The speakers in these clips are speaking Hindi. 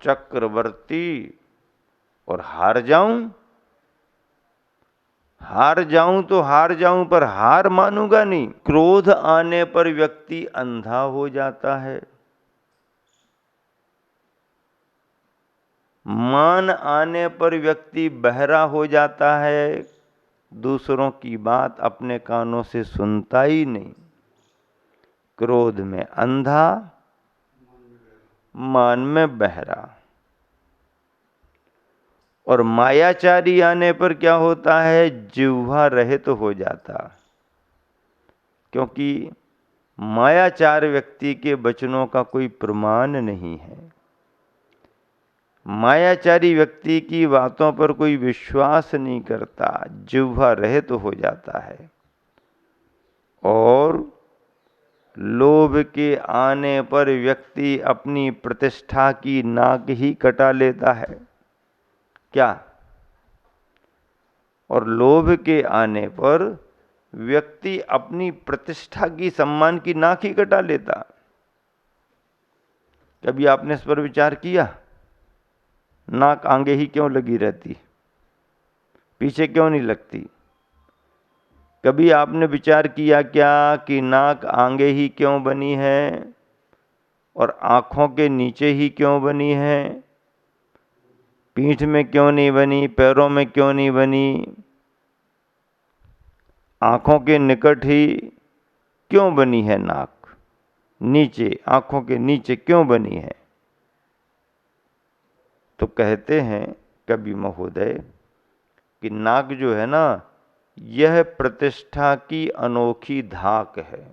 चक्रवर्ती और हार जाऊं? हार जाऊं तो हार जाऊं, पर हार मानूंगा नहीं। क्रोध आने पर व्यक्ति अंधा हो जाता है, मान आने पर व्यक्ति बहरा हो जाता है, दूसरों की बात अपने कानों से सुनता ही नहीं। क्रोध में अंधा, मान में बहरा। और मायाचारी आने पर क्या होता है? जिह्वा रहित हो जाता, क्योंकि मायाचार व्यक्ति के वचनों का कोई प्रमाण नहीं है। मायाचारी व्यक्ति की बातों पर कोई विश्वास नहीं करता, जिह्वा रहित हो जाता है। और लोभ के आने पर व्यक्ति अपनी प्रतिष्ठा की नाक ही कटा लेता है। क्या? और लोभ के आने पर व्यक्ति अपनी प्रतिष्ठा की, सम्मान की नाक ही कटा लेता। कभी आपने इस पर विचार किया? नाक आगे ही क्यों लगी रहती, पीछे क्यों नहीं लगती? कभी आपने विचार किया क्या कि नाक आगे ही क्यों बनी है और आंखों के नीचे ही क्यों बनी है? पीठ में क्यों नहीं बनी, पैरों में क्यों नहीं बनी, आंखों के निकट ही क्यों बनी है नाक? नीचे, आंखों के नीचे क्यों बनी है? तो कहते हैं कवि महोदय कि नाक जो है ना, यह प्रतिष्ठा की अनोखी धाक है।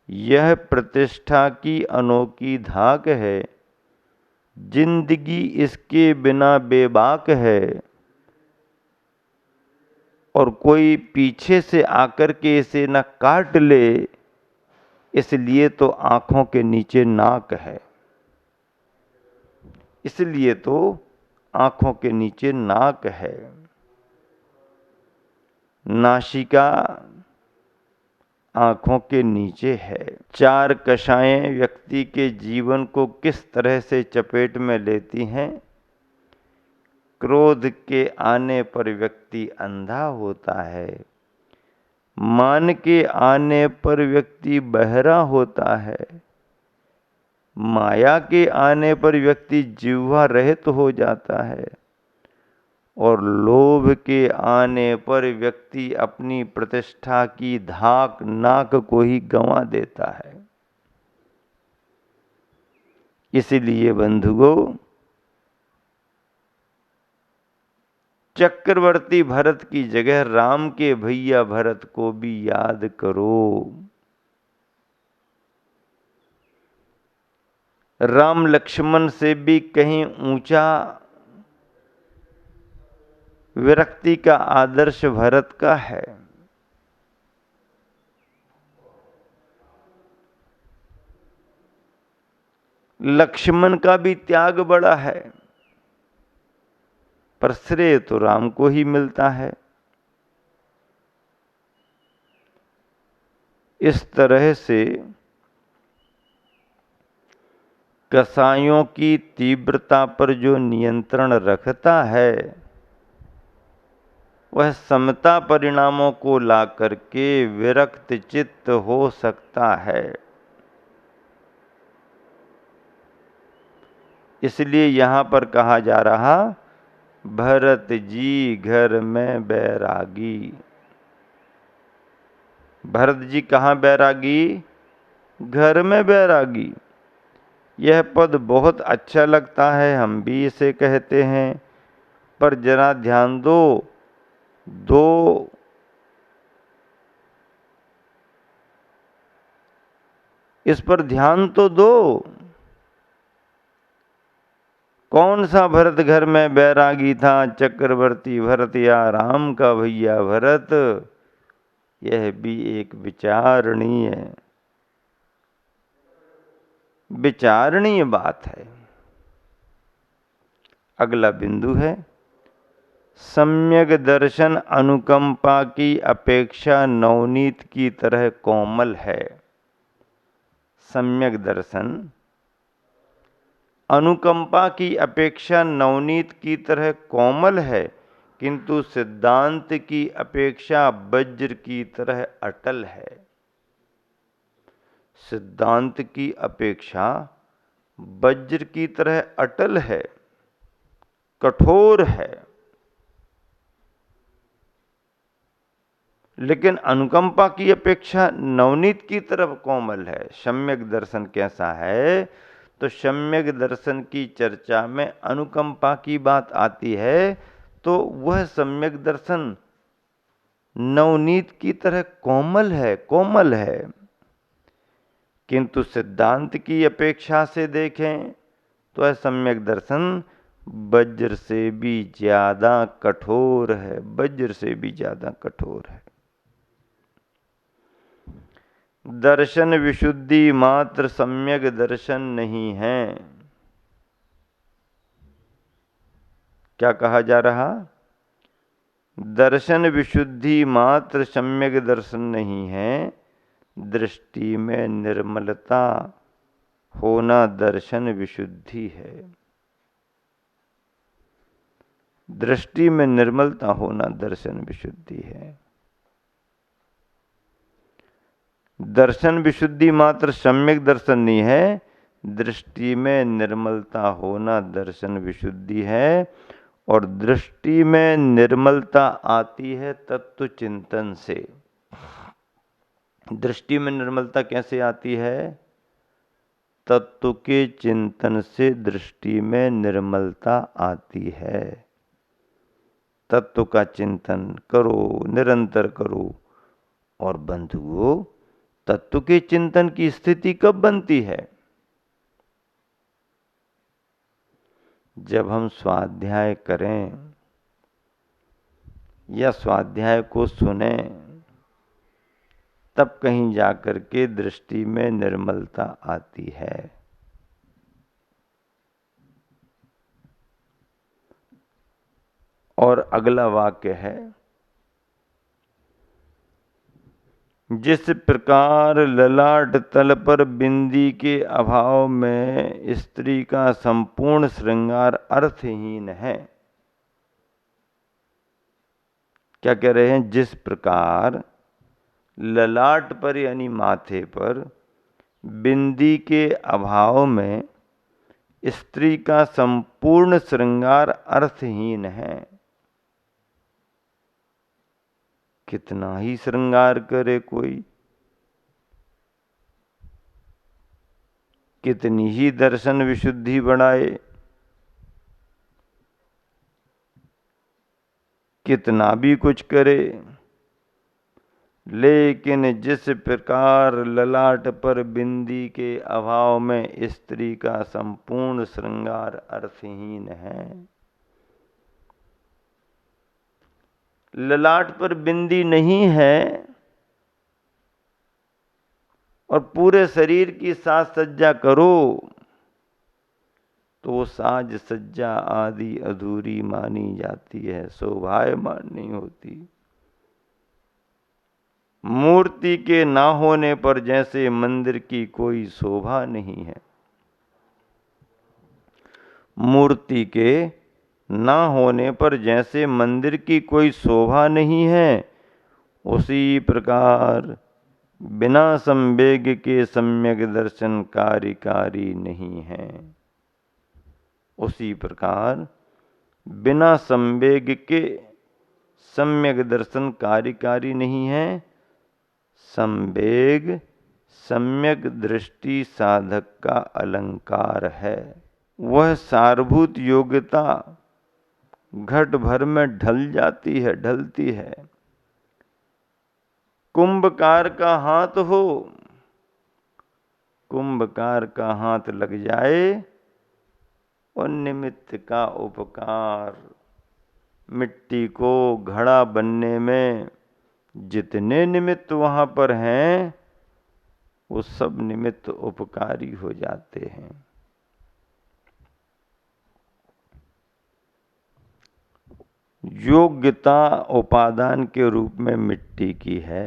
यह प्रतिष्ठा की अनोखी धाक है, जिंदगी इसके बिना बेबाक है। और कोई पीछे से आकर के इसे न काट ले, इसलिए तो आंखों के नीचे नाक है। इसलिए तो आंखों के नीचे नाक है। नासिका आंखों के नीचे है। चार कषायें व्यक्ति के जीवन को किस तरह से चपेट में लेती हैं? क्रोध के आने पर व्यक्ति अंधा होता है, मान के आने पर व्यक्ति बहरा होता है, माया के आने पर व्यक्ति जिह्वा रहित हो जाता है, और लोभ के आने पर व्यक्ति अपनी प्रतिष्ठा की धाक, नाक को ही गंवा देता है। इसलिए बंधुओं, चक्रवर्ती भरत की जगह राम के भैया भरत को भी याद करो। राम लक्ष्मण से भी कहीं ऊंचा विरक्ति का आदर्श भरत का है। लक्ष्मण का भी त्याग बड़ा है, पर श्रेय तो राम को ही मिलता है। इस तरह से कसायों की तीव्रता पर जो नियंत्रण रखता है, वह समता परिणामों को ला करके विरक्त चित्त हो सकता है। इसलिए यहां पर कहा जा रहा, भरत जी घर में बैरागी। भरत जी कहाँ बैरागी? घर में बैरागी। यह पद बहुत अच्छा लगता है, हम भी इसे कहते हैं, पर जरा ध्यान दो, इस पर ध्यान तो दो। कौन सा भरत घर में बैरागी था? चक्रवर्ती भरत या राम का भैया भरत? यह भी एक विचारणीय बात है। अगला बिंदु है, सम्यक दर्शन अनुकंपा की अपेक्षा नवनीत की तरह कोमल है। सम्यक दर्शन अनुकंपा की अपेक्षा नवनीत की तरह कोमल है, किंतु सिद्धांत की अपेक्षा वज्र की तरह अटल है। सिद्धांत की अपेक्षा वज्र की तरह अटल है, कठोर है। लेकिन अनुकंपा की अपेक्षा नवनीत की तरफ कोमल है। सम्यक दर्शन कैसा है? तो सम्यक दर्शन की चर्चा में अनुकंपा की बात आती है तो वह सम्यक दर्शन नवनीत की तरह कोमल है। किंतु सिद्धांत की अपेक्षा से देखें तो वह सम्यक दर्शन वज्र से भी ज्यादा कठोर है, वज्र से भी ज्यादा कठोर है। दर्शन विशुद्धि मात्र सम्यक दर्शन नहीं है। क्या कहा जा रहा? दर्शन विशुद्धि मात्र सम्यक दर्शन नहीं है, दृष्टि में निर्मलता होना दर्शन विशुद्धि है। दृष्टि में निर्मलता होना दर्शन विशुद्धि है। दर्शन विशुद्धि मात्र सम्यक दर्शन नहीं है, दृष्टि में निर्मलता होना दर्शन विशुद्धि है। और दृष्टि में निर्मलता आती है तत्व चिंतन से। दृष्टि में निर्मलता कैसे आती है? तत्व के चिंतन से दृष्टि में निर्मलता आती है। तत्व का चिंतन करो, निरंतर करो। और बंधुओं, तत्व के चिंतन की स्थिति कब बनती है? जब हम स्वाध्याय करें या स्वाध्याय को सुने, तब कहीं जाकर के दृष्टि में निर्मलता आती है। और अगला वाक्य है, जिस प्रकार ललाट तल पर बिंदी के अभाव में स्त्री का संपूर्ण श्रृंगार अर्थहीन है। क्या कह रहे हैं? जिस प्रकार ललाट पर यानी माथे पर बिंदी के अभाव में स्त्री का संपूर्ण श्रृंगार अर्थहीन है। कितना ही श्रृंगार करे कोई, कितनी ही दर्शन विशुद्धि बढ़ाए, कितना भी कुछ करे, लेकिन जिस प्रकार ललाट पर बिंदी के अभाव में स्त्री का संपूर्ण श्रृंगार अर्थहीन है। ललाट पर बिंदी नहीं है और पूरे शरीर की साज सज्जा करो तो वो साज सज्जा आदि अधूरी मानी जाती है, शोभायमान नहीं होती। मूर्ति के ना होने पर जैसे मंदिर की कोई शोभा नहीं है। मूर्ति के ना होने पर जैसे मंदिर की कोई शोभा नहीं है, उसी प्रकार बिना संवेग के सम्यक दर्शन कार्यकारी नहीं है। उसी प्रकार बिना संवेग के सम्यक दर्शन कार्यकारी नहीं है। संवेग सम्यक दृष्टि साधक का अलंकार है। वह सारभूत योग्यता घट भर में ढलती है। कुंभकार का हाथ हो, कुंभकार का हाथ लग जाए और निमित्त का उपकार, मिट्टी को घड़ा बनने में जितने निमित्त वहां पर हैं, वो सब निमित्त उपकारी हो जाते हैं। योग्यता उपादान के रूप में मिट्टी की है।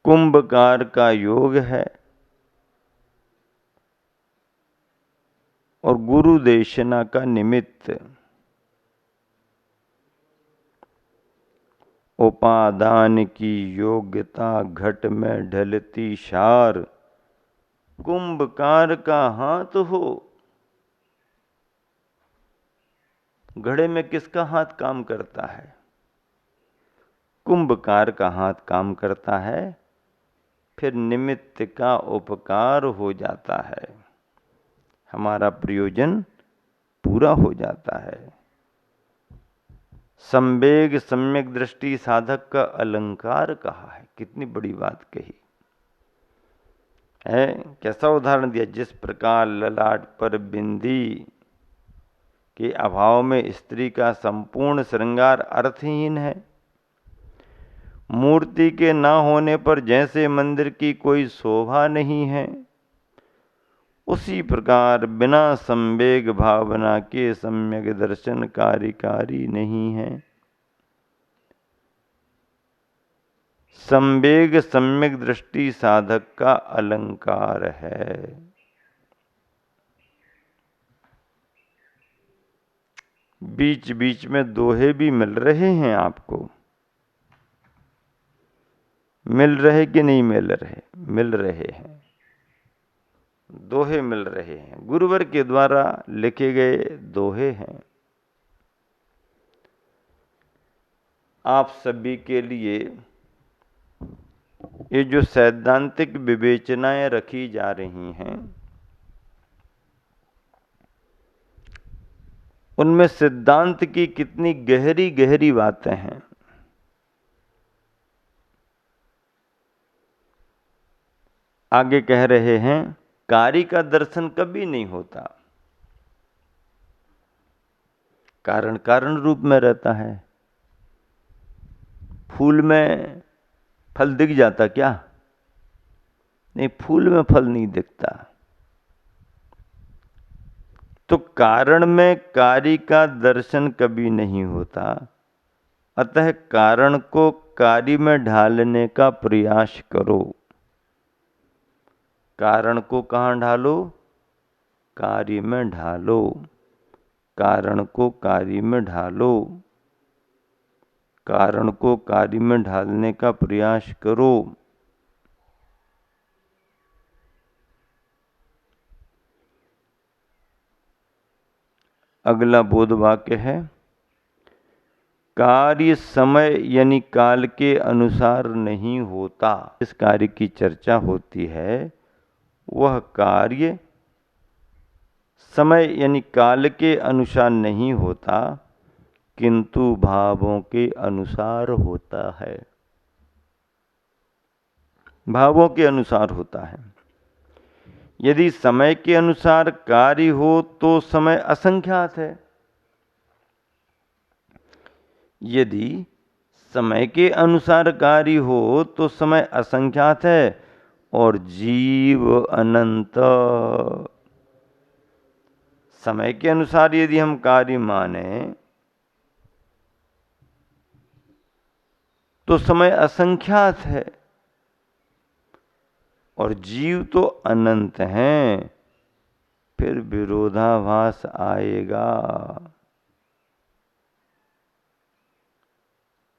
कुंभकार का योग है। और गुरु देशना का निमित्त। उपादान की योग्यता घट में ढलती शार, कुंभकार का हाथ हो। घड़े में किसका हाथ काम करता है? कुंभकार का हाथ काम करता है। फिर निमित्त का उपकार हो जाता है, हमारा प्रयोजन पूरा हो जाता है। संवेग सम्यक दृष्टि साधक का अलंकार कहा है। कितनी बड़ी बात कही है। कैसा उदाहरण दिया, जिस प्रकार ललाट पर बिंदी के अभाव में स्त्री का संपूर्ण श्रृंगार अर्थहीन है, मूर्ति के न होने पर जैसे मंदिर की कोई शोभा नहीं है, उसी प्रकार बिना संवेग भावना के सम्यक दर्शन कार्यकारी नहीं है। संवेग सम्यक दृष्टि साधक का अलंकार है। बीच बीच में दोहे भी मिल रहे हैं आपको। मिल रहे कि नहीं मिल रहे? मिल रहे हैं, दोहे मिल रहे हैं। गुरुवर के द्वारा लिखे गए दोहे हैं। आप सभी के लिए ये जो सैद्धांतिक विवेचनाएं रखी जा रही हैं, उनमें सिद्धांत की कितनी गहरी गहरी बातें हैं। आगे कह रहे हैं, कार्य का दर्शन कभी नहीं होता। कारण कारण रूप में रहता है। फूल में फल दिख जाता क्या? नहीं, फूल में फल नहीं दिखता। तो कारण में कार्य का दर्शन कभी नहीं होता। अतः कारण को कार्य में ढालने का प्रयास करो। कारण को कहाँ ढालो? कार्य में ढालो। कारण को कार्य में ढालो। कारण को कार्य में ढालने का प्रयास करो। अगला बोध वाक्य है, कार्य समय यानी काल के अनुसार नहीं होता। इस कार्य की चर्चा होती है, वह कार्य समय यानी काल के अनुसार नहीं होता, किंतु भावों के अनुसार होता है। भावों के अनुसार होता है। यदि समय के अनुसार कार्य हो तो समय असंख्यात है। यदि समय के अनुसार कार्य हो तो समय असंख्यात है और जीव अनंत। समय के अनुसार यदि हम कार्य माने तो समय असंख्यात है और जीव तो अनंत हैं। फिर विरोधाभास आएगा।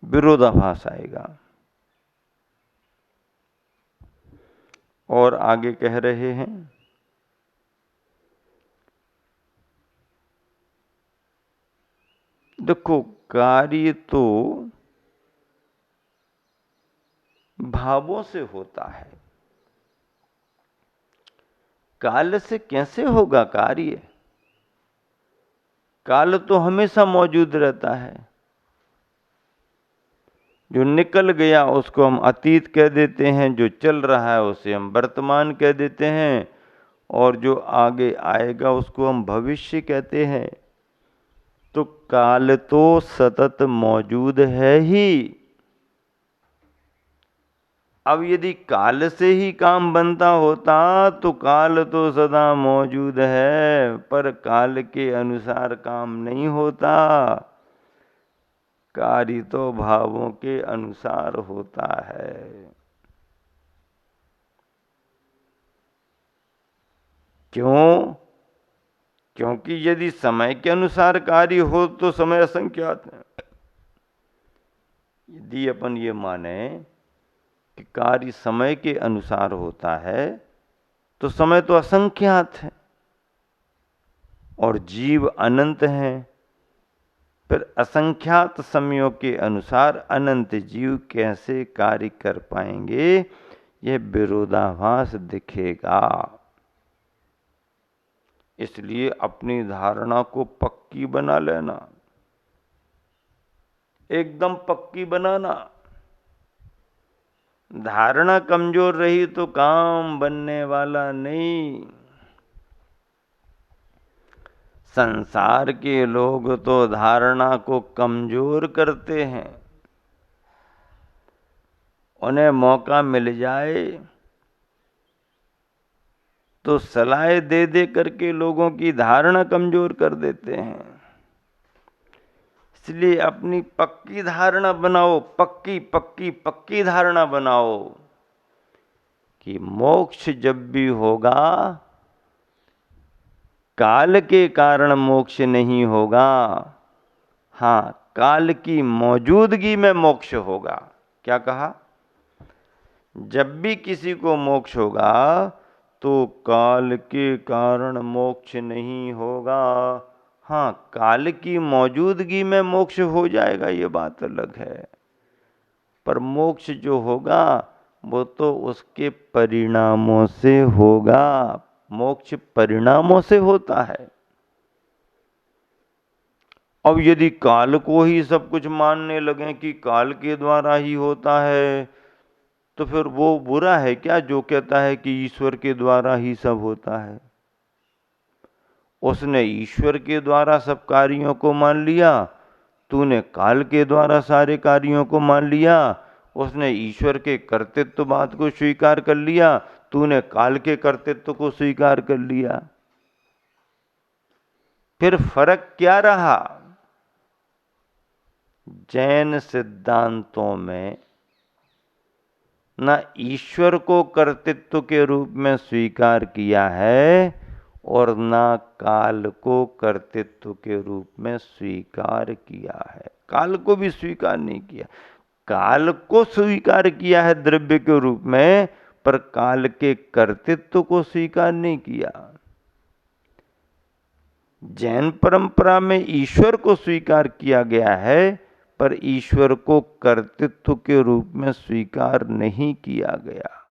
विरोधाभास आएगा। और आगे कह रहे हैं, देखो कार्य तो भावों से होता है। काल से कैसे होगा कार्य? काल तो हमेशा मौजूद रहता है। जो निकल गया उसको हम अतीत कह देते हैं, जो चल रहा है उसे हम वर्तमान कह देते हैं, और जो आगे आएगा उसको हम भविष्य कहते हैं। तो काल तो सतत मौजूद है ही। अब यदि काल से ही काम बनता होता तो काल तो सदा मौजूद है, पर काल के अनुसार काम नहीं होता। कार्य तो भावों के अनुसार होता है। क्यों? क्योंकि यदि समय के अनुसार कार्य हो तो समय असंख्यात है। यदि अपन ये माने कि कार्य समय के अनुसार होता है तो समय तो असंख्यात है और जीव अनंत हैं। फिर असंख्यात समयों के अनुसार अनंत जीव कैसे कार्य कर पाएंगे, यह विरोधाभास दिखेगा। इसलिए अपनी धारणा को पक्की बना लेना, एकदम पक्की बनाना। धारणा कमजोर रही तो काम बनने वाला नहीं। संसार के लोग तो धारणा को कमजोर करते हैं। उन्हें मौका मिल जाए तो सलाह दे दे करके लोगों की धारणा कमजोर कर देते हैं। इसलिए अपनी पक्की धारणा बनाओ, पक्की पक्की पक्की धारणा बनाओ कि मोक्ष जब भी होगा काल के कारण मोक्ष नहीं होगा। हाँ, काल की मौजूदगी में मोक्ष होगा। क्या कहा? जब भी किसी को मोक्ष होगा तो काल के कारण मोक्ष नहीं होगा। हाँ, काल की मौजूदगी में मोक्ष हो जाएगा, ये बात अलग है। पर मोक्ष जो होगा वो तो उसके परिणामों से होगा। मोक्ष परिणामों से होता है। अब यदि काल को ही सब कुछ मानने लगे कि काल के द्वारा ही होता है, तो फिर वो बुरा है क्या जो कहता है कि ईश्वर के द्वारा ही सब होता है? उसने ईश्वर के द्वारा सब कार्यों को मान लिया, तूने काल के द्वारा सारे कार्यों को मान लिया। उसने ईश्वर के कर्तृत्व बात को स्वीकार कर लिया, तूने काल के कर्तृत्व को स्वीकार कर लिया। फिर फर्क क्या रहा? जैन सिद्धांतों में न ईश्वर को कर्तृत्व के रूप में स्वीकार किया है और न काल को कर्तृत्व के रूप में स्वीकार किया है। काल को भी स्वीकार नहीं किया। काल को स्वीकार किया है द्रव्य के रूप में, पर काल के कर्तृत्व को स्वीकार नहीं किया। जैन परंपरा में ईश्वर को स्वीकार किया गया है, पर ईश्वर को कर्तृत्व के रूप में स्वीकार नहीं किया गया।